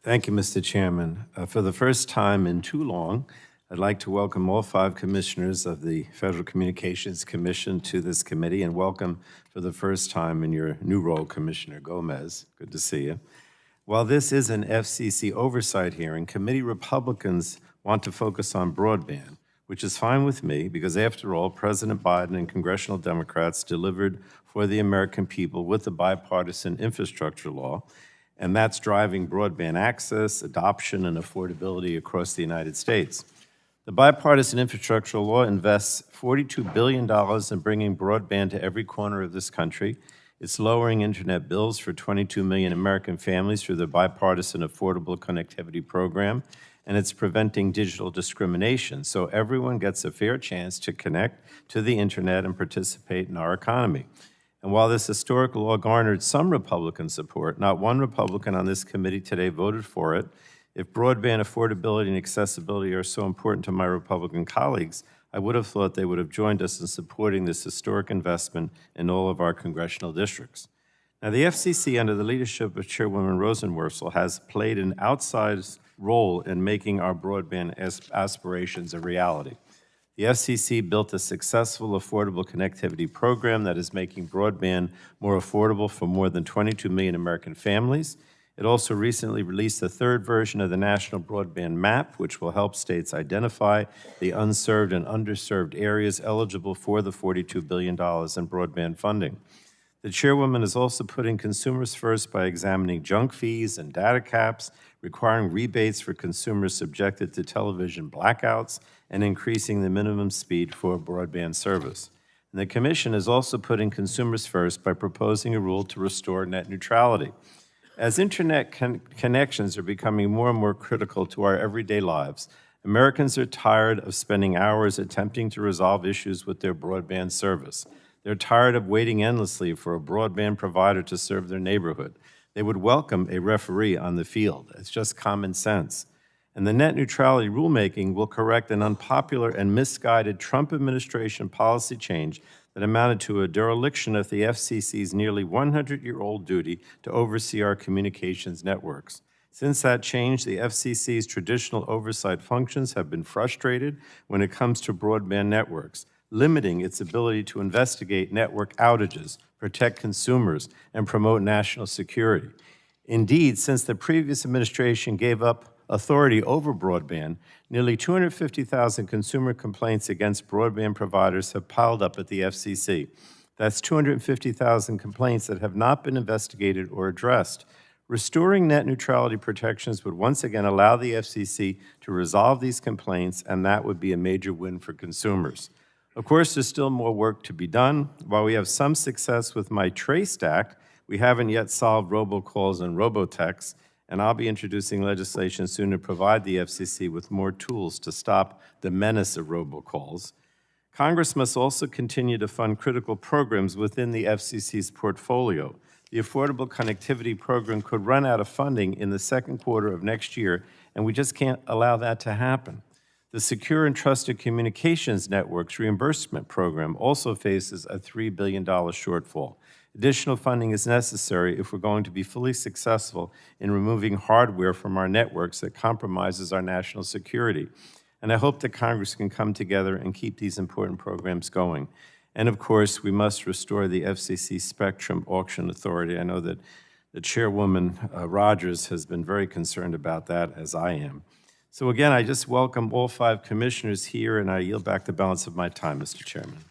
Thank you, Mr. Chairman. For the first time in too long, I'd like to welcome all 5 commissioners of the Federal Communications Commission to this committee, and welcome for the first time in your new role, Commissioner Gomez. Good to see you. While this is an FCC oversight hearing, committee Republicans want to focus on broadband, which is fine with me because, after all, President Biden and congressional Democrats delivered for the American people with the bipartisan infrastructure law, and that's driving broadband access, adoption, and affordability across the United States. The bipartisan infrastructure law invests $42 billion in bringing broadband to every corner of this country. It's lowering internet bills for 22 million American families through the bipartisan Affordable Connectivity Program, and it's preventing digital discrimination, so everyone gets a fair chance to connect to the internet and participate in our economy. And while this historic law garnered some Republican support, not one Republican on this committee today voted for it. If broadband affordability and accessibility are so important to my Republican colleagues, I would have thought they would have joined us in supporting this historic investment in all of our congressional districts. Now, the FCC, under the leadership of Chairwoman Rosenworcel, has played an outsized role in making our broadband aspirations a reality. The FCC built a successful affordable connectivity program that is making broadband more affordable for more than 22 million American families. It also recently released the 3rd version of the National Broadband Map, which will help states identify the unserved and underserved areas eligible for the $42 billion in broadband funding. The chairwoman is also putting consumers first by examining junk fees and data caps, requiring rebates for consumers subjected to television blackouts, and increasing the minimum speed for broadband service. And the Commission is also putting consumers first by proposing a rule to restore net neutrality. As internet connections are becoming more and more critical to our everyday lives, Americans are tired of spending hours attempting to resolve issues with their broadband service. They're tired of waiting endlessly for a broadband provider to serve their neighborhood. They would welcome a referee on the field. It's just common sense. And the net neutrality rulemaking will correct an unpopular and misguided Trump administration policy change that amounted to a dereliction of the FCC's nearly 100-year-old duty to oversee our communications networks. Since that change, the FCC's traditional oversight functions have been frustrated when it comes to broadband networks, limiting its ability to investigate network outages, protect consumers, and promote national security. Indeed, since the previous administration gave up authority over broadband, nearly 250,000 consumer complaints against broadband providers have piled up at the FCC. That's 250,000 complaints that have not been investigated or addressed. Restoring net neutrality protections would once again allow the FCC to resolve these complaints, and that would be a major win for consumers. Of course, there's still more work to be done. While we have some success with My Trace Act, we haven't yet solved robocalls and robotexts, and I'll be introducing legislation soon to provide the FCC with more tools to stop the menace of robocalls. Congress must also continue to fund critical programs within the FCC's portfolio. The Affordable Connectivity Program could run out of funding in the 2nd quarter of next year, and we just can't allow that to happen. The Secure and Trusted Communications Networks Reimbursement Program also faces a $3 billion shortfall. Additional funding is necessary if we're going to be fully successful in removing hardware from our networks that compromises our national security. And I hope that Congress can come together and keep these important programs going. And of course, we must restore the FCC Spectrum Auction Authority. I know that the Chairwoman Rogers has been very concerned about that, as I am. So again, I just welcome all 5 commissioners here, and I yield back the balance of my time, Mr. Chairman.